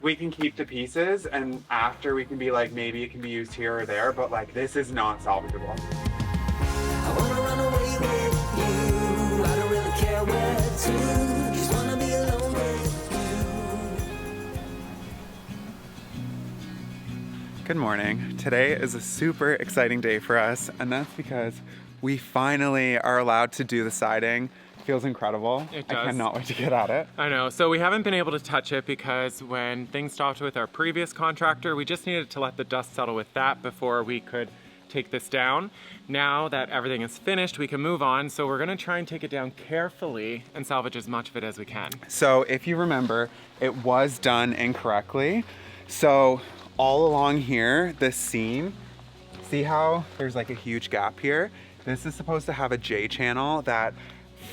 We can keep the pieces and after we can be like, maybe it can be used here or there, but like this is not salvageable. I wanna run away with you. I don't really care where to. Just wanna be alone with you. Good morning. Today is a super exciting day for us, and that's because we finally are allowed to do the siding. Feels incredible. It does. I cannot wait to get at it. I know. So we haven't been able to touch it because when things stopped with our previous contractor, we just needed to let the dust settle with that before we could take this down. Now that everything is finished, we can move on. So we're gonna try and take it down carefully and salvage as much of it as we can. So if you remember, it was done incorrectly. So all along here, this seam, see how there's like a huge gap here? This is supposed to have a J channel that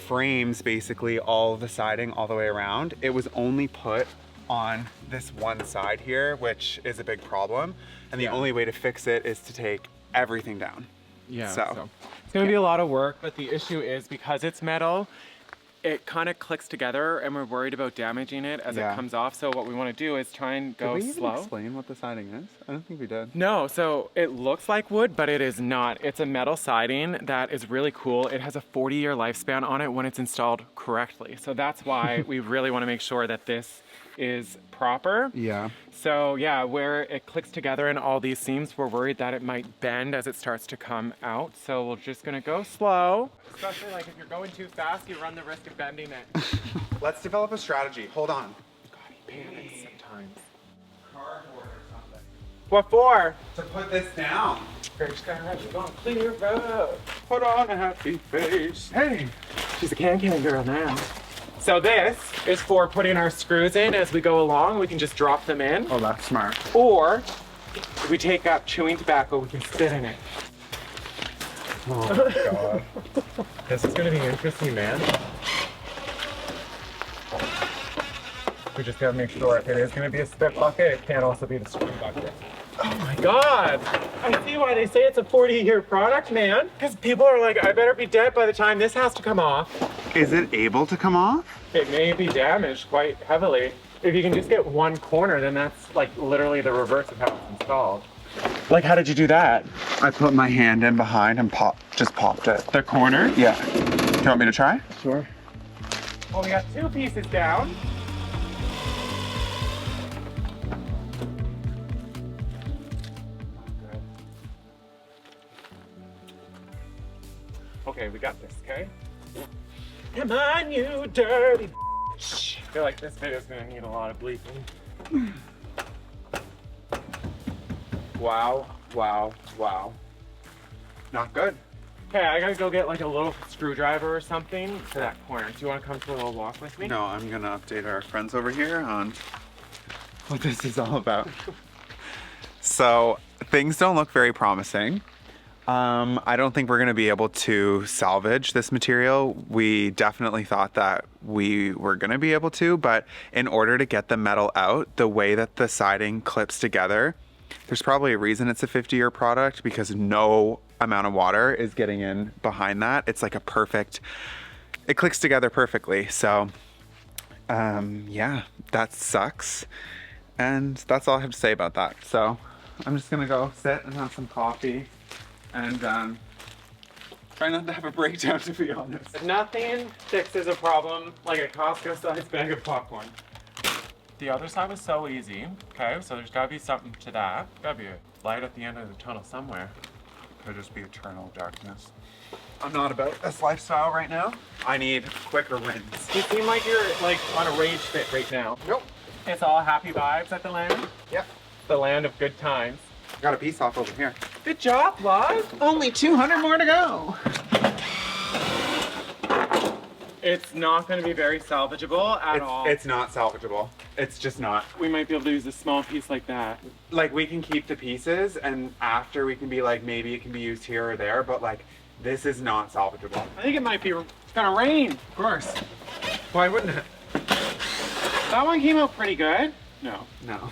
frames basically all of the siding all the way around. It was only put on this one side here, which is a big problem. And the only way to fix it is to take everything down. Yeah, So it's gonna be a lot of work, but the issue is because it's metal, it kind of clicks together and we're worried about damaging it as it comes off. So what we want to do is try and go Did we even slow. explain what the siding is? I don't think we did. No, so it looks like wood, but it is not. It's a metal siding that is really cool. It has a 40-year lifespan on it when it's installed correctly. So that's why we really want to make sure that this is proper. Yeah. So yeah, where it clicks together in all these seams, we're worried that it might bend as it starts to come out. So we're just gonna go slow. Especially like if you're going too fast, you run the risk of bending it. Let's develop a strategy. Hold on. God, he panics sometimes. Cardboard or something. What for? To put this down. We're just gonna run. We're on clear road. Put on a happy face. Hey, she's a can-can girl now. So this is for putting our screws in as we go along. We can just drop them in. Oh, that's smart. Or if we take up chewing tobacco, we can spit in it. Oh my god. This is gonna be interesting, man. We just gotta make sure if it is gonna be a spit bucket, it can't also be the screw bucket. Oh my god! I see why they say it's a 40-year product, man. Because people are like, I better be dead by the time this has to come off. Is it able to come off? It may be damaged quite heavily. If you can just get one corner, then that's like literally the reverse of how it's installed. Like, how did you do that? I put my hand in behind and just popped it. The corner? Yeah. Do you want me to try? Sure. Well, we got two pieces down. Okay, we got this, okay? Come on, you dirty bitch. I feel like this video's gonna need a lot of bleeping. Wow, wow, wow. Not good. Okay, I gotta go get like a little screwdriver or something to that corner. Do you wanna come for a little walk with me? No, I'm gonna update our friends over here on what this is all about. So, things don't look very promising. I don't think we're gonna be able to salvage this material. We definitely thought that we were gonna be able to, but in order to get the metal out, the way that the siding clips together, there's probably a reason it's a 50-year product because no amount of water is getting in behind that. It's like it clicks together perfectly. So, yeah, that sucks. And that's all I have to say about that. So I'm just gonna go sit and have some coffee and try not to have a breakdown, to be honest. Nothing fixes a problem like a Costco-sized bag of popcorn. The other side was so easy. Okay, so there's gotta be something to that. Gotta be a light at the end of the tunnel somewhere. Could just be eternal darkness. I'm not about this lifestyle right now. I need quicker wins. You seem like you're like on a rage fit right now. Nope. It's all happy vibes at the land. Yep. The land of good times. Got a piece off over here. Good job, Lod. Only 200 more to go. It's not going to be very salvageable at all. It's not salvageable. It's just not. We might be able to use a small piece like that. Like, we can keep the pieces and after we can be like, maybe it can be used here or there, but like, this is not salvageable. I think it might be, it's going to rain. Of course. Why wouldn't it? That one came out pretty good. No. No.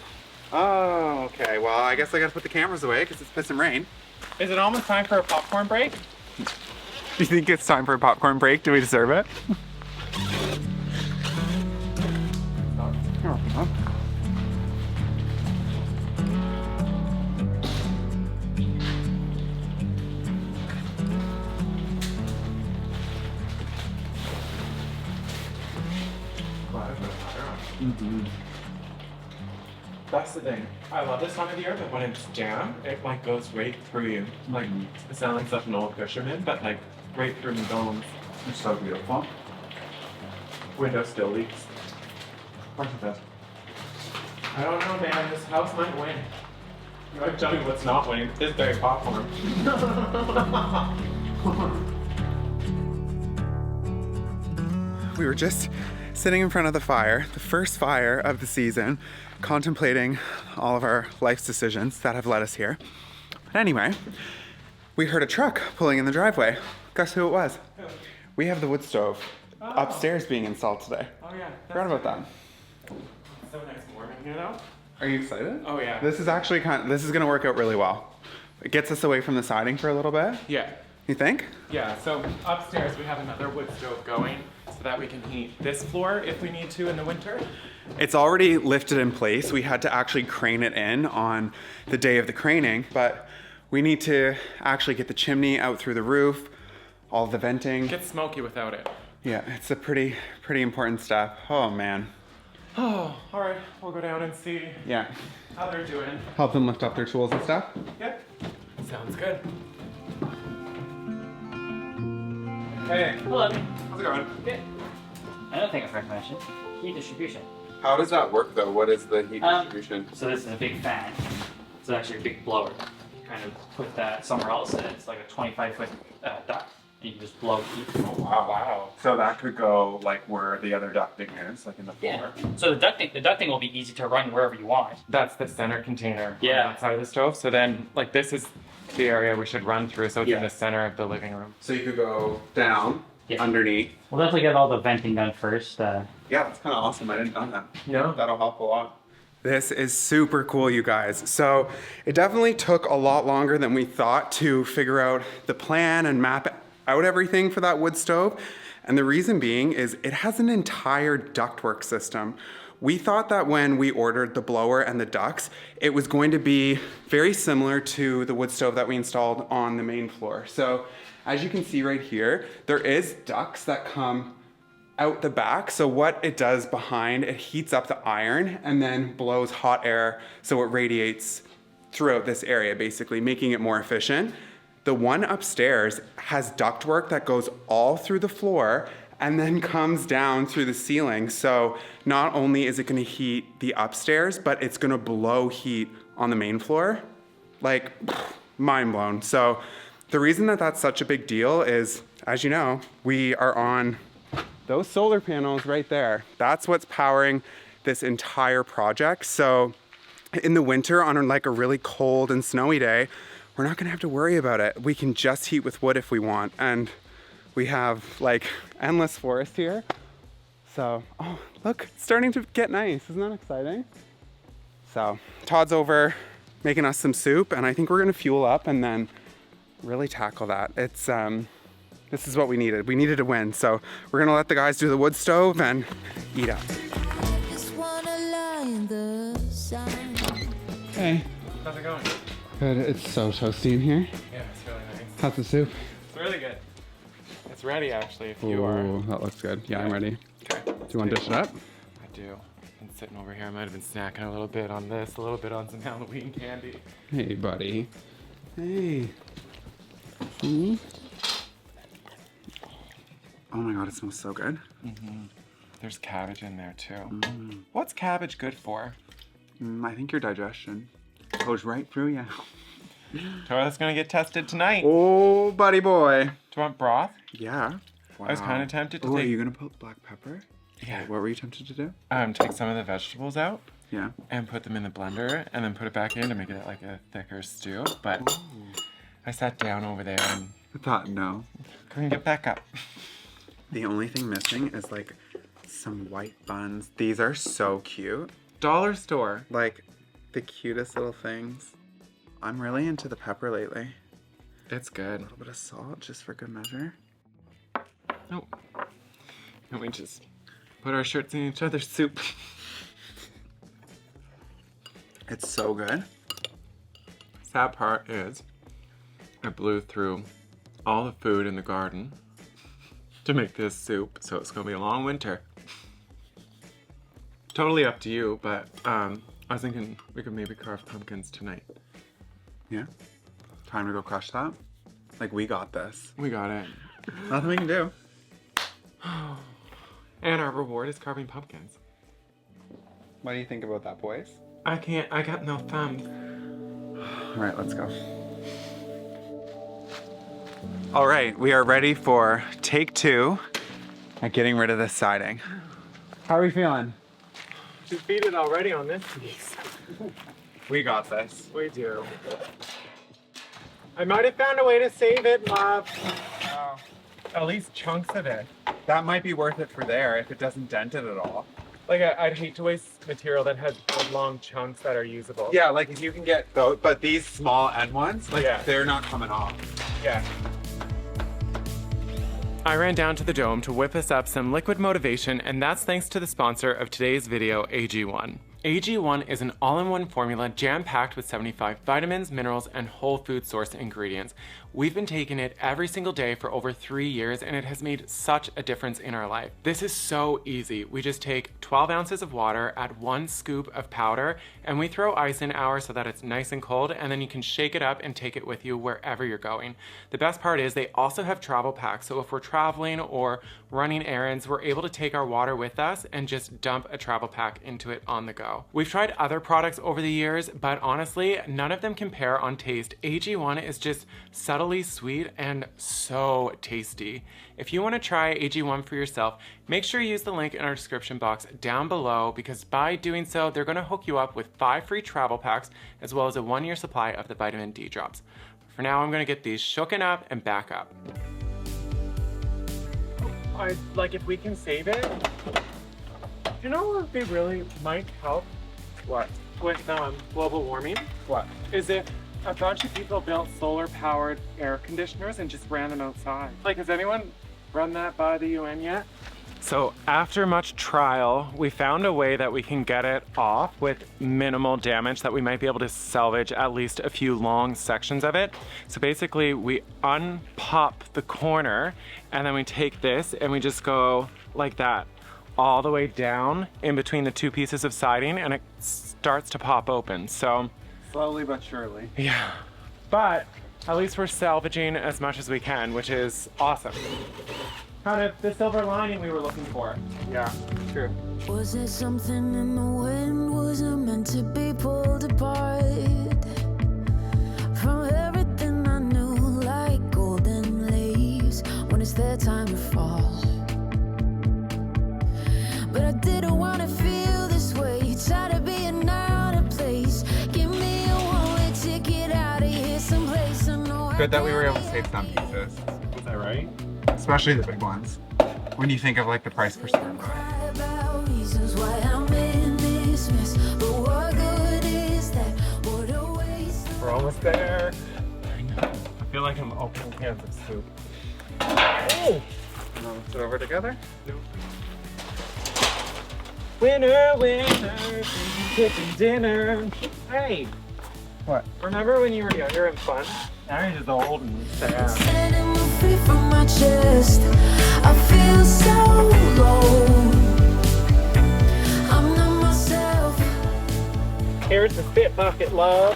Oh, okay. Well, I guess I gotta put the cameras away because it's pissing rain. Is it almost time for a popcorn break? Do you think it's time for a popcorn break? Do we deserve it? That's the thing. I love this time of year, but when it's damp, it like goes right through you. Like, it sounds like such an old fisherman, but like right through my bones. It's so beautiful. Window still leaks. Look at this. I don't know, man. This house might win. You might tell me what's not winning. It's very popcorn. We were just sitting in front of the fire, the first fire of the season, contemplating all of our life's decisions that have led us here. But anyway, we heard a truck pulling in the driveway. Guess who it was? Who? We have the wood stove upstairs being installed today. Oh yeah. Forgot about that. So nice and warm in here though. Are you excited? Oh yeah. This is actually this is gonna work out really well. It gets us away from the siding for a little bit. Yeah. You think? Yeah, so upstairs we have another wood stove going so that we can heat this floor if we need to in the winter. It's already lifted in place. We had to actually crane it in on the day of the craning, but we need to actually get the chimney out through the roof, all the venting. It gets smoky without it. Yeah, it's a pretty important step. Oh man. Oh, all right, we'll go down and see Yeah. how they're doing. Help them lift up their tools and stuff. Yep, sounds good. Hey, Hello. How's it going? Good. Another thing I forgot to mention, heat distribution. How does that work though? What is the heat distribution? So this is a big fan. It's actually a big blower. You kind of put that somewhere else and it's like a 25-foot duct. And you can just blow heat. Oh wow. So that could go like where the other ducting is, like in the floor. Yeah. So the ducting will be easy to run wherever you want. that's the center container Yeah. on that side of the stove. So then, like, this is the area we should run through, so it's Yeah. in the center of the living room. So you could go down, Yeah. underneath. We'll definitely get all the venting done first. Yeah, that's kind of awesome. I didn't know that. Yeah. That'll help a lot. This is super cool, you guys. So it definitely took a lot longer than we thought to figure out the plan and map out everything for that wood stove. And the reason being is it has an entire ductwork system. We thought that when we ordered the blower and the ducts, it was going to be very similar to the wood stove that we installed on the main floor. So as you can see right here, there is ducts that come out the back. So what it does behind, it heats up the iron and then blows hot air so it radiates throughout this area, basically making it more efficient. The one upstairs has ductwork that goes all through the floor and then comes down through the ceiling. So not only is it gonna heat the upstairs, but it's gonna blow heat on the main floor. Like, mind blown. So the reason that that's such a big deal is, as you know, we are on those solar panels right there. That's what's powering this entire project. So in the winter, on like a really cold and snowy day, we're not gonna have to worry about it. We can just heat with wood if we want. And we have like endless forest here. So, oh, look, it's starting to get nice. Isn't that exciting? So Todd's over making us some soup and I think we're gonna fuel up and then really tackle that. It's, this is what we needed. We needed a win. So we're gonna let the guys do the wood stove and eat up. Just wanna lie in the sun. Hey, How's it going? good. It's so toasty in here. Yeah, it's really nice. How's the soup? It's really good. It's ready, actually, if you are. Ooh, that looks good. Yeah, I'm ready. Okay. Do you want to dish it up? I do. Been sitting over here. I might have been snacking a little bit on this, a little bit on some Halloween candy. Hey, buddy. Hey. See? Oh my god, it smells so good. There's cabbage in there too. What's cabbage good for? I think your digestion goes right through you. That's gonna get tested tonight. Oh, buddy boy. Do you want broth? Yeah. I was kind of tempted to Oh, are take. you gonna put black pepper? Yeah. What were you tempted to do? Take some of the vegetables out Yeah. and put them in the blender and then put it back in to make it like a thicker stew. But I sat down over there and I thought no. couldn't get back up. The only thing missing is like some white buns. These are so cute. Dollar store. Like the cutest little things. I'm really into the pepper lately. It's good. A little bit of salt just for good measure. Oh. And we just put our shirts in each other's soup. It's so good. Sad part is I blew through all the food in the garden to make this soup, so it's gonna be a long winter. totally up to you, but I was thinking we could maybe carve pumpkins tonight. Yeah? Time to go crush that? Like, we got this. We got it. Nothing we can do. And our reward is carving pumpkins. What do you think about that, boys? I got no thumbs. All right, let's go. All right, we are ready for take 2 at getting rid of this siding. How are we feeling? Defeated already on this piece. We got this. We do. I might have found a way to save it, love. Oh, At least chunks of it. that might be worth it for there if it doesn't dent it at all. Like, I'd hate to waste material that has good long chunks that are usable. Yeah, like if you can get those, but these small end ones, like Yeah. they're not coming off. Yeah. I ran down to the dome to whip us up some liquid motivation, and that's thanks to the sponsor of today's video, AG1. AG1 is an all-in-one formula jam-packed with 75 vitamins, minerals, and whole food source ingredients. We've been taking it every single day for over 3 years, and it has made such a difference in our life. This is so easy. We just take 12 ounces of water, add 1 scoop of powder, and we throw ice in ours so that it's nice and cold, and then you can shake it up and take it with you wherever you're going. The best part is they also have travel packs, so if we're traveling or running errands, we're able to take our water with us and just dump a travel pack into it on the go. We've tried other products over the years, but honestly, none of them compare on taste. AG1 is just subtly sweet and so tasty. If you want to try AG1 for yourself, make sure you use the link in our description box down below, because by doing so, they're going to hook you up with 5 free travel packs as well as a 1-year supply of the vitamin D drops. For now, I'm going to get these shooken up and back up. Like, if we can save it, you know what would be really might help? What? With global warming? What? Is if a bunch of people built solar-powered air conditioners and just ran them outside. Like, has anyone run that by the UN yet? So after much trial, we found a way that we can get it off with minimal damage, that we might be able to salvage at least a few long sections of it. So basically we unpop the corner and then we take this and we just go like that all the way down in between the 2 pieces of siding, and it starts to pop open. So Slowly but surely. yeah, but at least we're salvaging as much as we can, which is awesome. Kind of the silver lining we were looking for. Yeah, true. Was it something in the wind? Was it meant to be pulled apart? From everything I knew, like golden leaves when it's their time to fall. But I didn't want to feel this way. Tired of being out of place. Give me a one-way ticket out of here someplace I know. Good that we were able to save some pieces. Is that right? Especially the big ones. When you think of like the price per square foot. Cry about reasons why I'm in this mess. But what good is that? What a waste. We're almost there. I know. I feel like I'm opening cans of soup. Oh! And then let's sit over together. Nope. Winner, winner, chicken dinner. Hey, What? remember when you were younger and fun? Now you're just old and sad. Setting me free from my chest. I feel so low. I'm not myself. Here's the spit bucket, love.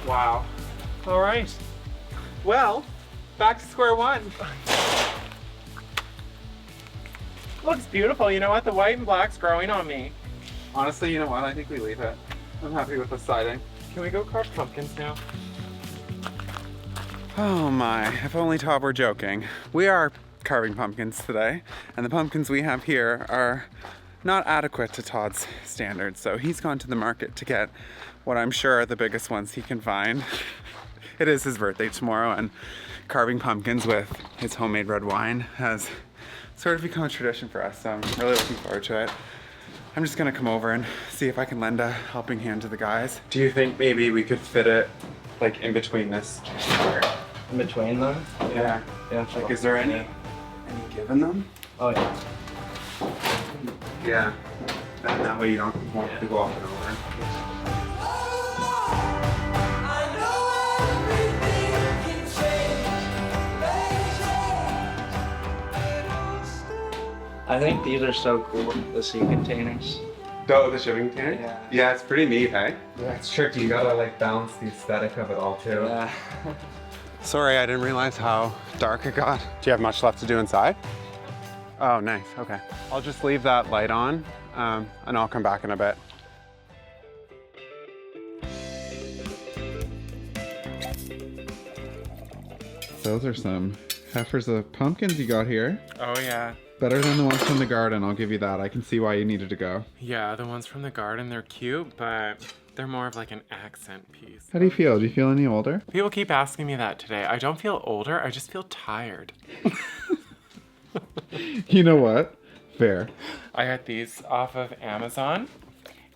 Wow. All right. Well, back to square one. Looks beautiful. You know what? The white and black's growing on me. Honestly, you know what? I think we leave it. I'm happy with the siding. Can we go carve pumpkins now? Oh my, if only Todd were joking. We are carving pumpkins today, and the pumpkins we have here are not adequate to Todd's standards, so he's gone to the market to get what I'm sure are the biggest ones he can find. It is his birthday tomorrow, and carving pumpkins with his homemade red wine has sort of become a tradition for us, so I'm really looking forward to it. I'm just gonna come over and see if I can lend a helping hand to the guys. Do you think maybe we could fit it like in between this part? In between them? Yeah. Yeah. Like, is there any give in them? Oh yeah. Yeah. Then that way you don't want to go off and over. I think these are so cool, the sea containers. Oh, the shipping container? Yeah. Yeah, it's pretty neat, hey? Yeah, it's tricky. You gotta like balance the aesthetic of it all too. Yeah. Sorry, I didn't realize how dark it got. Do you have much left to do inside? Oh, nice, okay. I'll just leave that light on and I'll come back in a bit. Those are some heifers of pumpkins you got here. Oh yeah. Better than the ones from the garden, I'll give you that. I can see why you needed to go. Yeah, the ones from the garden, they're cute, but they're more of like an accent piece. How do you feel? Do you feel any older? People keep asking me that today. I don't feel older, I just feel tired. You know what? Fair. I got these off of Amazon.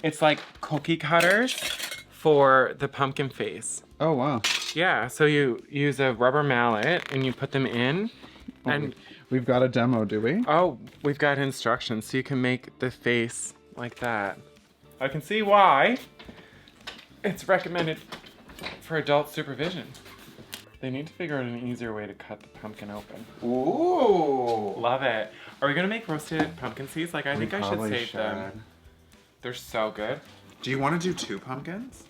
It's like cookie cutters for the pumpkin face. Oh, wow. Yeah, so you use a rubber mallet and you put them in and We've got a demo, do we? oh, we've got instructions so you can make the face like that. I can see why it's recommended for adult supervision. They need to figure out an easier way to cut the pumpkin open. Ooh. Love it. Are we gonna make roasted pumpkin seeds? Like, I think I should probably save them. They're so good. Do you want to do 2 pumpkins?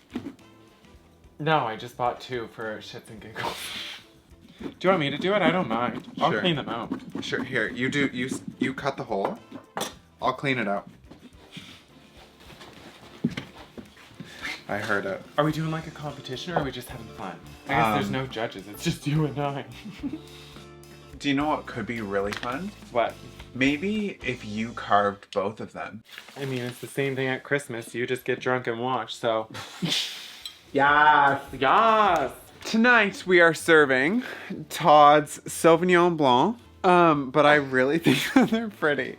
No, I just bought 2 for shits and giggles. Do you want me to do it? I don't mind. I'll Sure. clean them out. Sure, here, you cut the hole. I'll clean it out. I heard it. Are we doing like a competition or are we just having fun? I guess there's no judges. It's just you and I. Do you know what could be really fun? What? Maybe if you carved both of them. I mean, it's the same thing at Christmas. You just get drunk and watch, so. Yes. Yes! Tonight we are serving Todd's Sauvignon Blanc. But I really think that they're pretty.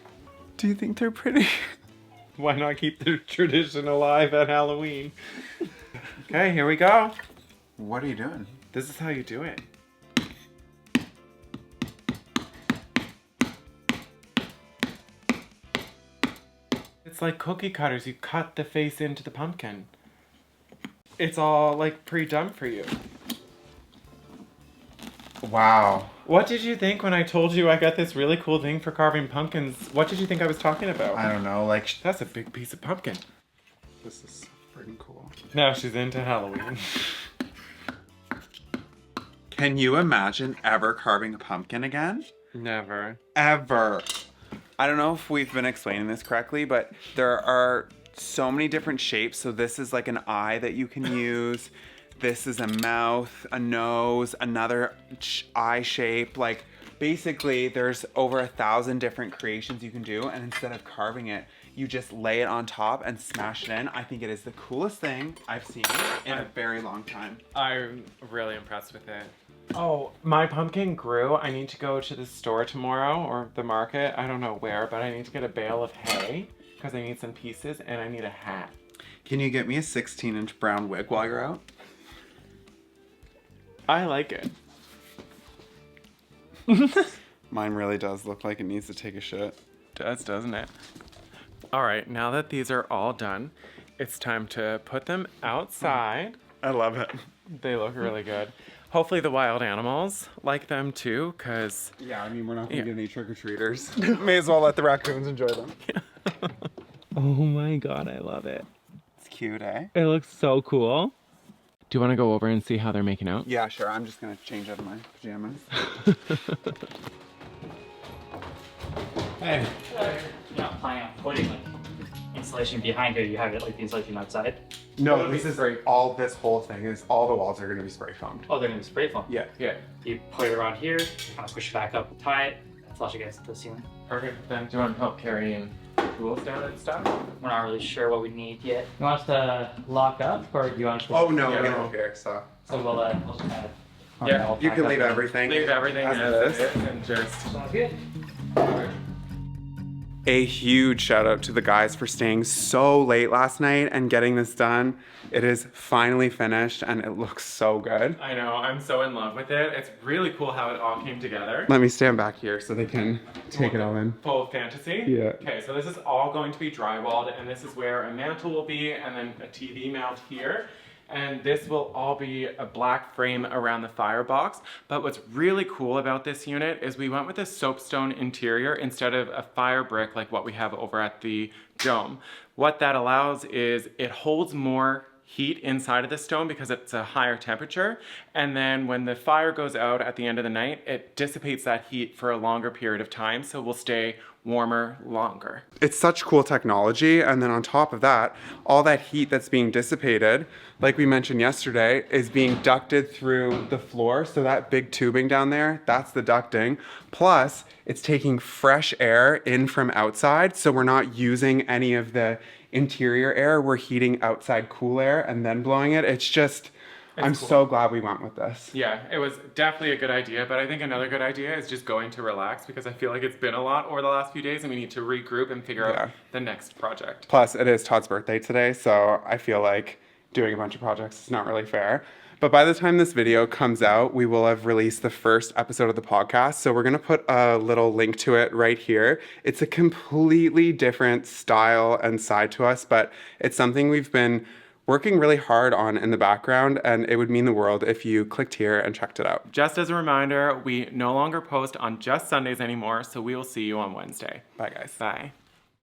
Do you think they're pretty? Why not keep the tradition alive at Halloween? Okay, here we go. What are you doing? This is how you do it. It's like cookie cutters. You cut the face into the pumpkin. It's all like pre-done for you. Wow. What did you think when I told you I got this really cool thing for carving pumpkins? What did you think I was talking about? I don't know, like, That's a big piece of pumpkin. this is so freaking cool. Now she's into Halloween. Can you imagine ever carving a pumpkin again? Never. Ever. I don't know if we've been explaining this correctly, but there are so many different shapes. So this is like an eye that you can use. This is a mouth, a nose, another eye shape. Like, basically, there's over 1,000 different creations you can do. And instead of carving it, you just lay it on top and smash it in. I think it is the coolest thing I've seen in a very long time. I'm really impressed with it. Oh, my pumpkin grew. I need to go to the store tomorrow or the market. I don't know where, but I need to get a bale of hay because I need some pieces and I need a hat. Can you get me a 16-inch brown wig while you're out? I like it. Mine really does look like it needs to take a shit. Does, doesn't it? All right, now that these are all done, it's time to put them outside. I love it. They look really good. Hopefully the wild animals like them too, because... Yeah, I mean, we're not gonna get any trick-or-treaters. May as well let the raccoons enjoy them. Oh my god, I love it. It's cute, eh? It looks so cool. Do you want to go over and see how they're making out? Yeah, sure. I'm just gonna change out of my pajamas. Hey. You're not planning on putting like insulation behind here. You have it like the insulation outside. No, this is all. This whole thing is all the walls are gonna be spray foamed. Oh, they're gonna be spray foam. Yeah. Yeah. You put it around here, kind of push it back up, tie it, flush it against the ceiling. Perfect. Then do you want to help carrying tools down and stuff? We're not really sure what we need yet. You want us to lock up, or do you want us to? Oh no, Yeah. we don't care. So. So we'll just kind of. Yeah, You can leave everything. Leave everything as as it it is. is and just... Sounds good. A huge shout out to the guys for staying so late last night and getting this done. It is finally finished and it looks so good. I know, I'm so in love with it. It's really cool how it all came together. Let me stand back here so they can take it all in. Full fantasy? Yeah. Okay, so this is all going to be drywalled, and this is where a mantle will be, and then a TV mount here. And this will all be a black frame around the firebox. But what's really cool about this unit is we went with a soapstone interior instead of a fire brick like what we have over at the dome. What that allows is it holds more heat inside of the stone because it's a higher temperature, and then when the fire goes out at the end of the night, it dissipates that heat for a longer period of time, so we'll stay warmer longer. It's such cool technology, and then on top of that, all that heat that's being dissipated, like we mentioned yesterday, is being ducted through the floor. So that big tubing down there, that's the ducting. Plus, it's taking fresh air in from outside, so we're not using any of the interior air. We're heating outside cool air and then blowing it. It's just, I'm cool. so glad we went with this. Yeah, it was definitely a good idea, but I think another good idea is just going to relax because I feel like it's been a lot over the last few days and we need to regroup and figure out the next project. Plus, it is Todd's birthday today, so I feel like doing a bunch of projects is not really fair. But by the time this video comes out, we will have released the first episode of the podcast. So we're going to put a little link to it right here. It's a completely different style and side to us, but it's something we've been working really hard on in the background, and it would mean the world if you clicked here and checked it out. Just as a reminder, we no longer post on just Sundays anymore, so we will see you on Wednesday. Bye, guys. Bye.